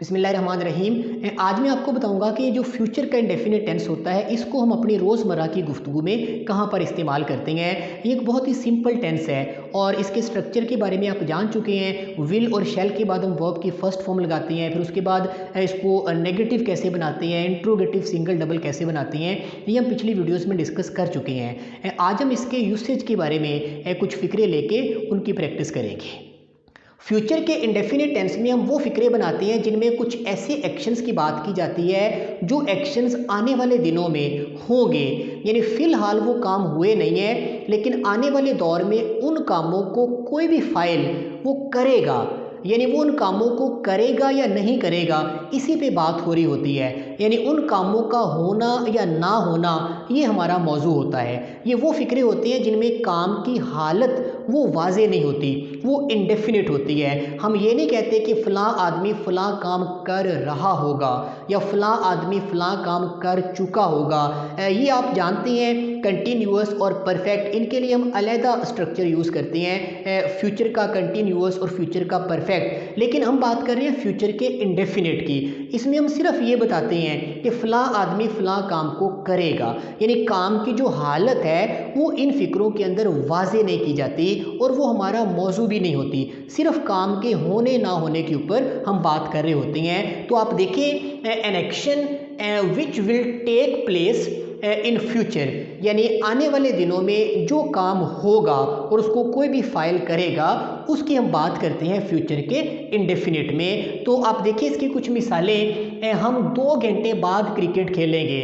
बिस्मिल्लाहिर्रहमानिर्रहीम। आज मैं आपको बताऊंगा कि जो फ्यूचर का इंडेफिनिट टेंस होता है इसको हम अपनी रोज़मर्रा की गुफ्तगू में कहाँ पर इस्तेमाल करते हैं। ये एक बहुत ही सिंपल टेंस है और इसके स्ट्रक्चर के बारे में आप जान चुके हैं। विल और शैल के बाद हम वर्ब की फर्स्ट फॉर्म लगाते हैं, फिर उसके बाद इसको नेगेटिव कैसे बनाते हैं, इंट्रोगेटिव सिंगल डबल कैसे बनाते हैं, ये हम पिछली वीडियोज़ में डिस्कस कर चुके हैं। आज हम इसके यूसेज के बारे में कुछ फ़िक्रे लेके उनकी प्रैक्टिस करेंगे। फ्यूचर के इंडेफिनिट टेंस में हम वो फ़िक्रे बनाते हैं जिनमें कुछ ऐसे एक्शंस की बात की जाती है जो एक्शंस आने वाले दिनों में होंगे, यानी फ़िलहाल वो काम हुए नहीं है लेकिन आने वाले दौर में उन कामों को कोई भी फ़ाइल वो करेगा, यानी वो उन कामों को करेगा या नहीं करेगा इसी पे बात हो रही होती है। यानी उन कामों का होना या ना होना ये हमारा मौजू होता है। ये वो फ़िक्रे होते हैं जिनमें काम की हालत वो वाज़े नहीं होती, वो इंडेफिनिट होती है। हम ये नहीं कहते कि फ़लाँ आदमी फ़लाँ काम कर रहा होगा या फ़लाँ आदमी फ़लाँ काम कर चुका होगा। ये आप जानते हैं कंटिन्यूअस और परफेक्ट, इनके लिए हम अलहदा स्ट्रक्चर यूज़ करते हैं, फ्यूचर का कंटिन्यूअस और फ्यूचर का परफेक्ट। लेकिन हम बात कर रहे हैं फ्यूचर के इंडेफिनिट की। इसमें हम सिर्फ ये बताते हैं कि फ़लाँ आदमी फ़लाँ काम को करेगा, यानी काम की जो हालत है वो इन फ़िक्रों के अंदर वाज़े नहीं की जाती और वो हमारा मौजू भी नहीं होती। सिर्फ काम के होने ना होने के ऊपर हम बात कर रहे होते हैं। तो आप देखें an action which will take place in future, यानी आने वाले दिनों में जो काम होगा और उसको कोई भी फाइल करेगा उसकी हम बात करते हैं फ्यूचर के इंडेफिनिट में। तो आप देखिए इसकी कुछ मिसालें। हम 2 घंटे बाद क्रिकेट खेलेंगे।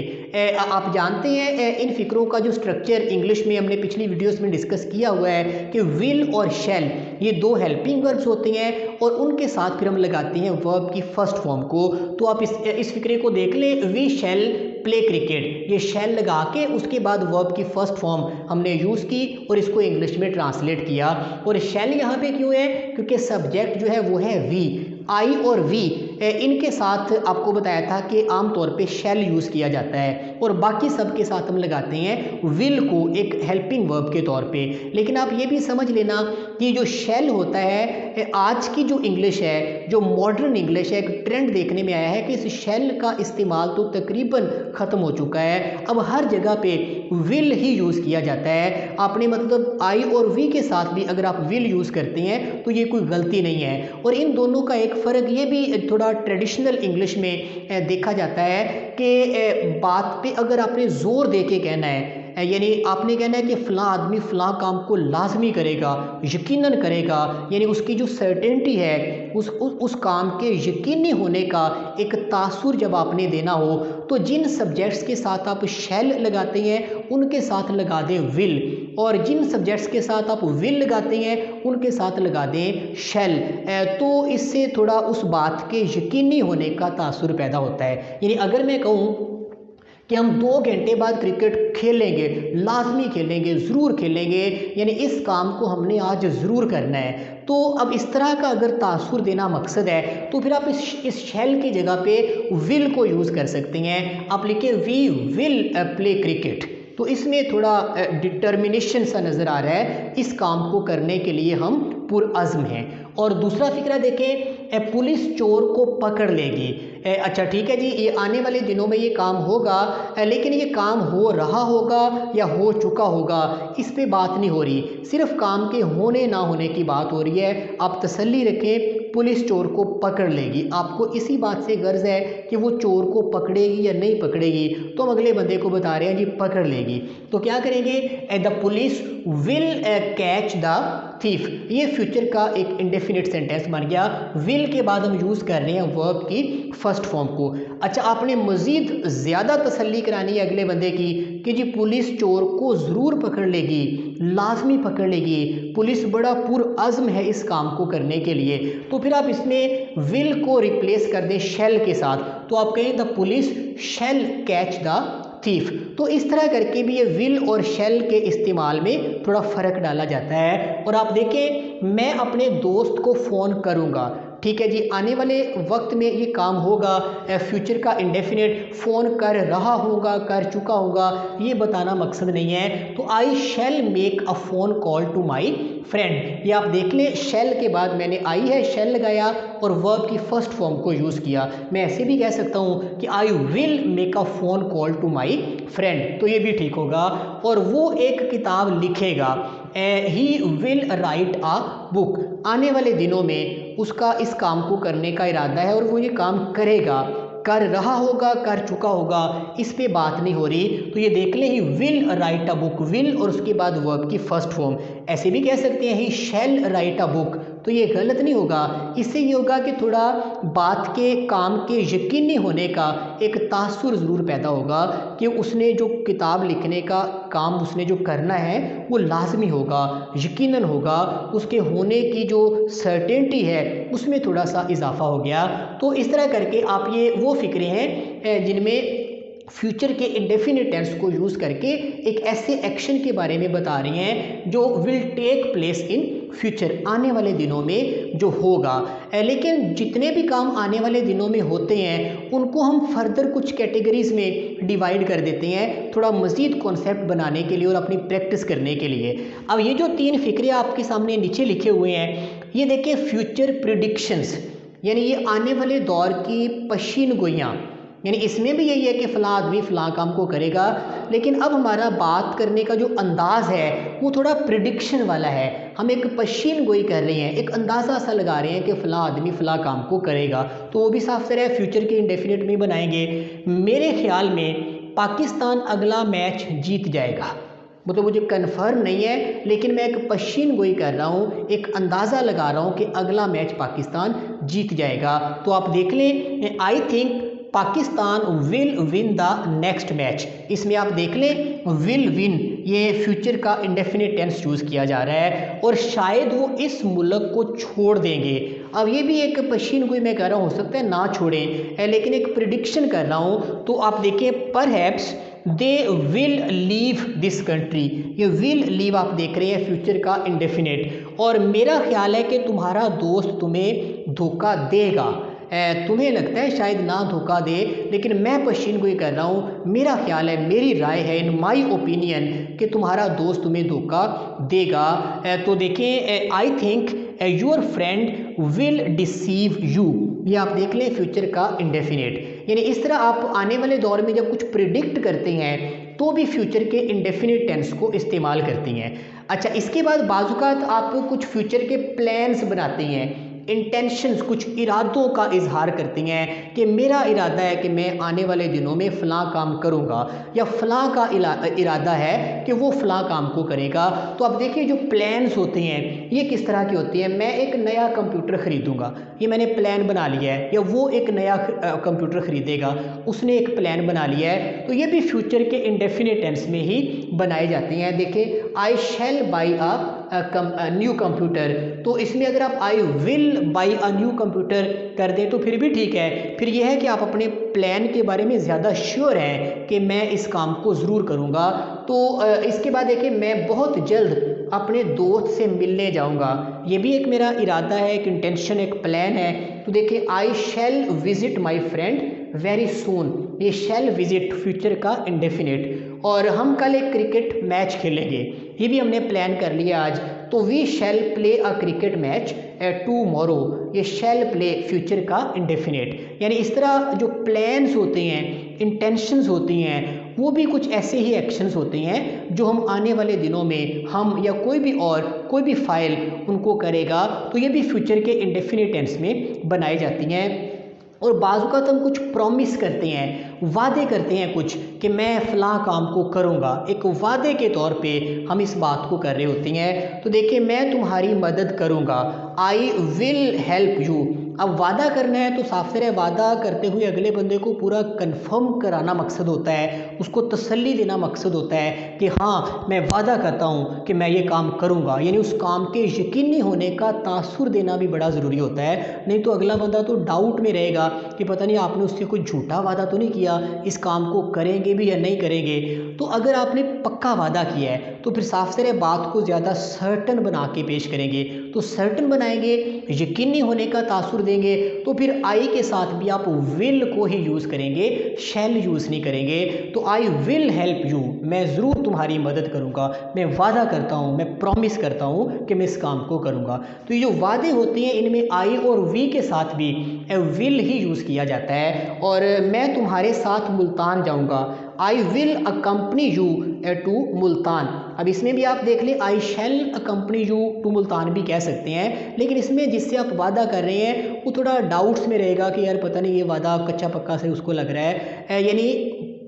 आप जानते हैं इन फ़िक्रों का जो स्ट्रक्चर इंग्लिश में हमने पिछली वीडियोस में डिस्कस किया हुआ है कि विल और शैल ये 2 हेल्पिंग वर्ब्स होते हैं और उनके साथ फिर हम लगाते हैं वर्ब की फर्स्ट फॉर्म को। तो आप इस फ़िक्रे को देख लें, वी शैल प्ले क्रिकेट, ये शैल लगा के उसके बाद वर्ब की फर्स्ट फॉर्म हमने यूज़ की और इसको इंग्लिश में ट्रांसलेट किया। और शैल यहाँ पे क्यों है? क्योंकि सब्जेक्ट जो है वो है वी। आई और वी इनके साथ आपको बताया था कि आमतौर पे शैल यूज़ किया जाता है और बाकी सब के साथ हम लगाते हैं विल को एक हेल्पिंग वर्ब के तौर पे। लेकिन आप ये भी समझ लेना कि जो शैल होता है, आज की जो इंग्लिश है, जो मॉडर्न इंग्लिश है, एक ट्रेंड देखने में आया है कि इस शैल का इस्तेमाल तो तकरीबन ख़त्म हो चुका है। अब हर जगह पे विल ही यूज़ किया जाता है। आपने मतलब आई और वी के साथ भी अगर आप विल यूज़ करते हैं तो ये कोई गलती नहीं है। और इन दोनों का एक फ़र्क ये भी थोड़ा ट्रेडिशनल इंग्लिश में देखा जाता है कि बात पे अगर आपने ज़ोर दे के कहना है, यानी आपने कहना है कि फ़लाँ आदमी फ़लाँ काम को लाजमी करेगा, यकीनन करेगा, यानी उसकी जो सर्टेनिटी है उस काम के यकीनी होने का एक तासुर जब आपने देना हो तो जिन सब्जेक्ट्स के साथ आप शैल लगाते हैं उनके साथ लगा दें विल, और जिन सब्जेक्ट्स के साथ आप विल लगाते हैं उनके साथ लगा दें शैल। तो इससे थोड़ा उस बात के यकीनी होने का तासुर पैदा होता है। यानी अगर मैं कहूँ कि हम 2 घंटे बाद क्रिकेट खेलेंगे, लाजमी खेलेंगे, ज़रूर खेलेंगे, यानी इस काम को हमने आज ज़रूर करना है। तो अब इस तरह का अगर तासुर देना मकसद है तो फिर आप इस शैल की जगह पे विल को यूज़ कर सकते हैं। आप लिखें वी विल प्ले क्रिकेट, तो इसमें थोड़ा डिटर्मिनेशन सा नज़र आ रहा है, इस काम को करने के लिए हम पुरअज़्म हैं। और दूसरा फ़िक्रा देखें, पुलिस चोर को पकड़ लेगी। अच्छा ठीक है जी, ये आने वाले दिनों में ये काम होगा, लेकिन ये काम हो रहा होगा या हो चुका होगा इस पे बात नहीं हो रही, सिर्फ काम के होने ना होने की बात हो रही है। आप तसल्ली रखें, पुलिस चोर को पकड़ लेगी। आपको इसी बात से गर्ज है कि वो चोर को पकड़ेगी या नहीं पकड़ेगी, तो हम अगले बंदे को बता रहे हैं जी पकड़ लेगी। तो क्या करेंगे? The police will catch the thief. ये फ्यूचर का एक इंडेफिनिट सेंटेंस बन गया। विल के बाद हम यूज़ कर रहे हैं वर्ब की फर्स्ट फॉर्म को। अच्छा, आपने मज़ीद ज़्यादा तसल्ली करानी है अगले बंदे की कि जी पुलिस चोर को ज़रूर पकड़ लेगी, लाजमी पकड़ लेगी, पुलिस बड़ा पुरअज़्म है इस काम को करने के लिए। तो फिर आप इसमें विल को रिप्लेस कर दें शैल के साथ, तो आप कहें the police shall catch the thief. तो इस तरह करके भी ये विल और शैल के इस्तेमाल में थोड़ा फ़र्क डाला जाता है। और आप देखें, मैं अपने दोस्त को फ़ोन करूँगा, ठीक है जी, आने वाले वक्त में ये काम होगा, फ्यूचर का इंडेफिनिट, फ़ोन कर रहा होगा, कर चुका होगा, ये बताना मकसद नहीं है। तो I shall make a phone call to my friend, ये आप देख लें, शैल के बाद मैंने आई है शैल लगाया और वर्ब की फर्स्ट फॉर्म को यूज़ किया। मैं ऐसे भी कह सकता हूँ कि I will make a phone call to my friend, तो ये भी ठीक होगा। और वो एक किताब लिखेगा, he will write a book, आने वाले दिनों में उसका इस काम को करने का इरादा है और वो ये काम करेगा। कर रहा होगा, कर चुका होगा, इस पे बात नहीं हो रही। तो ये देख लें, he will write a book, will और उसके बाद वर्ब की फर्स्ट फॉर्म। ऐसे भी कह सकते हैं ही शैल राइट अ बुक, तो ये गलत नहीं होगा। इससे ये होगा कि थोड़ा बात के काम के यकीनी होने का एक तासुर ज़रूर पैदा होगा कि उसने जो किताब लिखने का काम उसने जो करना है वो लाजमी होगा, यकीनन होगा, उसके होने की जो सर्टेनिटी है उसमें थोड़ा सा इजाफा हो गया। तो इस तरह करके आप ये वो फ़िक्रे हैं जिनमें फ्यूचर के इंडेफिनिट टेंस को यूज़ करके एक ऐसे एक्शन के बारे में बता रही हैं जो will take place in future, आने वाले दिनों में जो होगा। लेकिन जितने भी काम आने वाले दिनों में होते हैं उनको हम फर्दर कुछ कैटेगरीज में डिवाइड कर देते हैं, थोड़ा मज़ीद कॉन्सेप्ट बनाने के लिए और अपनी प्रैक्टिस करने के लिए। अब ये जो 3 फ़िक्रे आपके सामने नीचे लिखे हुए हैं, ये देखिए फ्यूचर प्रिडिक्शंस, यानी ये आने वाले दौर की पशीन गोइयाँ, यानी इसमें भी यही है कि फ़लाँ आदमी फ़लाँ काम को करेगा। लेकिन अब हमारा बात करने का जो अंदाज़ है वो थोड़ा प्रिडिक्शन वाला है, हम एक पशीन गोई कर रहे हैं, एक अंदाज़ा सा लगा रहे हैं कि फ़लाँ आदमी फ़लाँ काम को करेगा, तो वो भी साफ तरह फ्यूचर के इंडेफिनिट में बनाएंगे। मेरे ख्याल में पाकिस्तान अगला मैच जीत जाएगा, मतलब मुझे कन्फर्म नहीं है लेकिन मैं एक पशीन गोई कर रहा हूँ, एक अंदाज़ा लगा रहा हूँ कि अगला मैच पाकिस्तान जीत जाएगा। तो आप देख लें, I think Pakistan will win the next match, इसमें आप देख लें विल विन, ये फ्यूचर का इंडेफिनिट टेंस यूज़ किया जा रहा है, और शायद वो इस मुल्क को छोड़ देंगे। अब ये भी एक पशीन गोई मैं कह रहा हूँ, हो सकता है ना छोड़ें, लेकिन एक प्रिडिक्शन कर रहा हूँ। तो आप देखिए, perhaps they will leave this country, ये विल लीव आप देख रहे हैं फ्यूचर का इंडेफिनिट, और मेरा ख्याल है कि तुम्हारा दोस्त तुम्हें धोखा देगा। तुम्हें लगता है शायद ना धोखा दे, लेकिन मैं पशीन गोई कर रहा हूँ, मेरा ख्याल है, मेरी राय है, इन माई ओपिनियन, कि तुम्हारा दोस्त तुम्हें धोखा देगा। तो देखें, I think your friend will deceive you, ये आप देख लें फ्यूचर का इंडेफिनिट। यानी इस तरह आप आने वाले दौर में जब कुछ प्रिडिक्ट करते हैं तो भी फ्यूचर के इंडेफिनिट टेंस को इस्तेमाल करती हैं। अच्छा, इसके बाद बाज़-औक़ात आप कुछ फ्यूचर के प्लान्स बनाते हैं, इंटेंशंस, कुछ इरादों का इजहार करती हैं कि मेरा इरादा है कि मैं आने वाले दिनों में फ़लाँ काम करूँगा, या फ़लाँ का इरादा है कि वो फ़लाँ काम को करेगा। तो अब देखिए, जो प्लान्स होते हैं ये किस तरह के होते हैं। मैं एक नया कंप्यूटर ख़रीदूँगा, ये मैंने प्लान बना लिया है, या वो एक नया कंप्यूटर ख़रीदेगा, उसने एक प्लान बना लिया है। तो ये भी फ्यूचर के इंडेफिनिट टेंस में ही बनाए जाते हैं। देखिए, I shell by a new computer, तो इसमें अगर आप I will by a new computer कर दें तो फिर भी ठीक है। फिर यह है कि आप अपने प्लान के बारे में ज़्यादा श्योर हैं कि मैं इस काम को ज़रूर करूँगा। तो इसके बाद देखिए, मैं बहुत जल्द अपने दोस्त से मिलने जाऊँगा, ये भी एक मेरा इरादा है, एक इंटेंशन, एक प्लान है। तो देखिए, I shall visit my friend very soon, ये शैल विज़िट फ्यूचर का इंडेफिनिट। और हम कल एक क्रिकेट मैच खेलेंगे, ये भी हमने प्लान कर लिया आज। तो we shall play a cricket match tomorrow, ये शैल प्ले फ्यूचर का इंडेफिनिट। यानी इस तरह जो प्लान्स होते हैं, इंटेंशंस होती हैं, वो भी कुछ ऐसे ही एक्शंस होते हैं जो हम आने वाले दिनों में, हम या कोई भी और कोई भी फाइल उनको करेगा, तो ये भी फ्यूचर के इंडेफिनिट टेंस में बनाई जाती हैं। और बाज़-औक़ात हम कुछ प्रॉमिस करते हैं, वादे करते हैं कुछ, कि मैं फ़लाँ काम को करूँगा, एक वादे के तौर पे हम इस बात को कर रहे होते हैं। तो देखिए, मैं तुम्हारी मदद करूँगा, आई विल हेल्प यू। अब वादा करना है तो साफ तरह वादा करते हुए अगले बंदे को पूरा कंफर्म कराना मकसद होता है, उसको तसल्ली देना मकसद होता है कि हाँ, मैं वादा करता हूँ कि मैं ये काम करूँगा, यानी उस काम के यकीनी होने का तासुर देना भी बड़ा ज़रूरी होता है। नहीं तो अगला बंदा तो डाउट में रहेगा कि पता नहीं आपने उससे कोई झूठा वादा तो नहीं किया, इस काम को करेंगे भी या नहीं करेंगे। तो अगर आपने पक्का वादा किया है तो फिर साफ सारे बात को ज़्यादा सर्टन बना के पेश करेंगे। तो सर्टन बनाएंगे, यकीनी होने का तासुर देंगे, तो फिर आई के साथ भी आप विल को ही यूज़ करेंगे, शैल यूज़ नहीं करेंगे। तो आई विल हेल्प यू, मैं ज़रूर तुम्हारी मदद करूँगा, मैं वादा करता हूँ, मैं प्रॉमिस करता हूँ कि मैं इस काम को करूँगा। तो ये जो वादे होते हैं इनमें आई और वी के साथ भी विल ही यूज़ किया जाता है। और मैं तुम्हारे साथ मुल्तान जाऊँगा, I will accompany you to Multan. अब इसमें भी आप देख लें, I shall accompany you to Multan भी कह सकते हैं, लेकिन इसमें जिससे आप वादा कर रहे हैं वो थोड़ा डाउट्स में रहेगा कि यार पता नहीं ये वादा कच्चा पक्का से उसको लग रहा है, यानी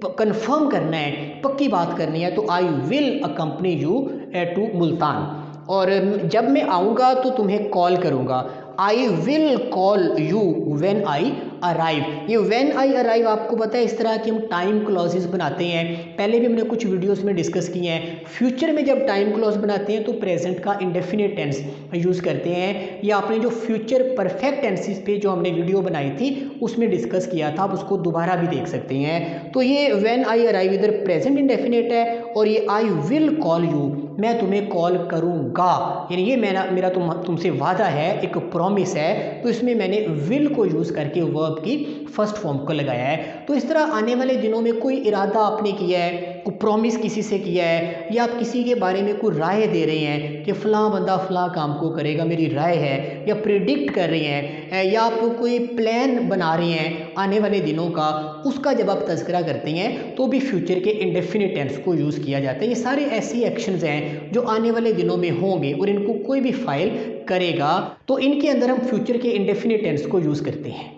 कंफर्म करना है, पक्की बात करनी है। तो I will accompany you to Multan. और जब मैं आऊँगा तो तुम्हें कॉल करूँगा, I will call you when I arrive. ये व्हेन आई अराइव आपको पता है इस तरह की हम टाइम क्लॉजेस बनाते हैं, पहले भी हमने कुछ वीडियोस में डिस्कस किए हैं। फ्यूचर में जब टाइम क्लॉज बनाते हैं तो प्रेजेंट का इंडेफिनिट टेंस यूज़ करते हैं, या आपने जो फ्यूचर परफेक्ट टेंसेस पे जो हमने वीडियो बनाई थी उसमें डिस्कस किया था, आप उसको दोबारा भी देख सकते हैं। तो ये व्हेन आई अराइव इधर प्रेजेंट इंडेफिनिट है, और ये आई विल कॉल यू, मैं तुम्हें कॉल करूँगा, यानी ये मेरा तुमसे वादा है, एक प्रॉमिस है। तो इसमें मैंने विल को यूज़ करके वर्ब की फर्स्ट फॉर्म को लगाया है। तो इस तरह आने वाले दिनों में कोई इरादा आपने किया है, कोई प्रॉमिस किसी से किया है, या आप किसी के बारे में कोई राय दे रहे हैं कि फ़लाँ बंदा फ़लाँ काम को करेगा, मेरी राय है, या प्रिडिक्ट कर रहे हैं, या आप कोई प्लान बना रहे हैं आने वाले दिनों का, उसका जब आप तज़किरा करते हैं तो भी फ्यूचर के इंडेफिनिट टेंस को यूज़ किया जाता है। ये सारे ऐसी एक्शंस हैं जो आने वाले दिनों में होंगे और इनको कोई भी फाइल करेगा तो इनके अंदर हम फ्यूचर के इंडेफिनिट टेंस को यूज़ करते हैं।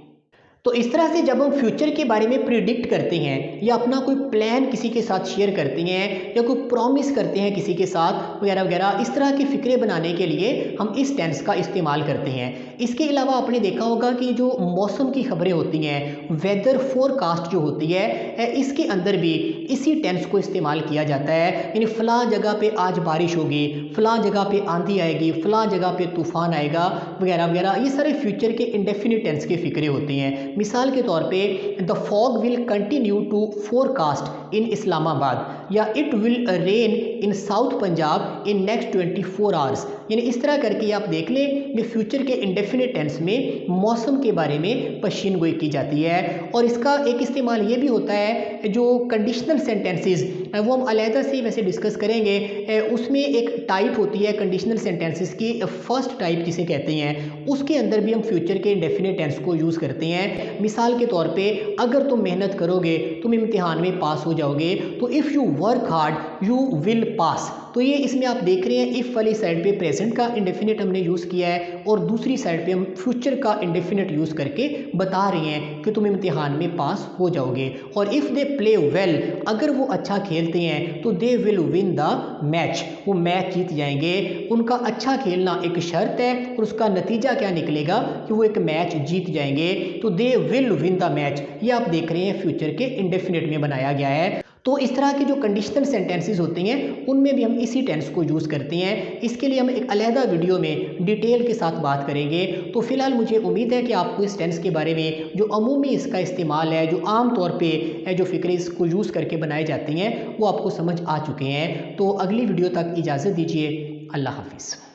तो इस तरह से जब हम फ्यूचर के बारे में प्रिडिक्ट करते हैं, या अपना कोई प्लान किसी के साथ शेयर करते हैं, या कोई प्रॉमिस करते हैं किसी के साथ वगैरह वगैरह, इस तरह की फ़िक्रें बनाने के लिए हम इस टेंस का इस्तेमाल करते हैं। इसके अलावा आपने देखा होगा कि जो मौसम की खबरें होती हैं, वेदर फोरकास्ट जो होती है, इसके अंदर भी इसी टेंस को इस्तेमाल किया जाता है। यानी फ़लाँ जगह पे आज बारिश होगी, फ़लाँ जगह पे आंधी आएगी, फ़लाँ जगह पे तूफ़ान आएगा वगैरह वगैरह, ये सारे फ्यूचर के इंडेफिनिट टेंस की फ़िक्रें होती हैं। मिसाल के तौर पे the fog will continue to forecast in Islamabad, या it will rain in south Punjab in next 24 hours. यानी इस तरह करके आप देख लें, ये फ्यूचर के इंडेफिनिट टेंस में मौसम के बारे में पेशीन गोई की जाती है। और इसका एक इस्तेमाल ये भी होता है, जो कंडीशनल सेंटेंसेस वो हम अलहदा से वैसे डिस्कस करेंगे, उसमें एक टाइप होती है कंडीशनल सेंटेंसेस की, फर्स्ट टाइप जिसे कहते हैं, उसके अंदर भी हम फ्यूचर के इंडेफिनिट टेंस को यूज़ करते हैं। मिसाल के तौर पे अगर तुम मेहनत करोगे तुम इम्तिहान में पास हो जाओगे, तो if you work hard you will pass. तो ये इसमें आप देख रहे हैं इफ़ वाली साइड पे प्रेजेंट का इंडेफिनिट हमने यूज़ किया है, और दूसरी साइड पे हम फ्यूचर का इंडेफिनिट यूज़ करके बता रहे हैं कि तुम इम्तिहान में पास हो जाओगे। और इफ़ दे प्ले वेल, अगर वो अच्छा खेलते हैं तो they will win the match, वो मैच जीत जाएंगे। उनका अच्छा खेलना एक शर्त है, और उसका नतीजा क्या निकलेगा कि वो एक मैच जीत जाएंगे। तो they will win the match, ये आप देख रहे हैं फ्यूचर के इंडेफिनिट में बनाया गया है। तो इस तरह के जो कंडीशनल सेंटेंसेस होते हैं उनमें भी हम इसी टेंस को यूज़ करते हैं। इसके लिए हम एक अलहदा वीडियो में डिटेल के साथ बात करेंगे। तो फिलहाल मुझे उम्मीद है कि आपको इस टेंस के बारे में जो अमूमी इसका इस्तेमाल है, जो आम तौर पे जो फ़िक्रें इसको यूज़ करके बनाई जाती हैं, वो आपको समझ आ चुके हैं। तो अगली वीडियो तक इजाज़त दीजिए। अल्लाह हाफिज़।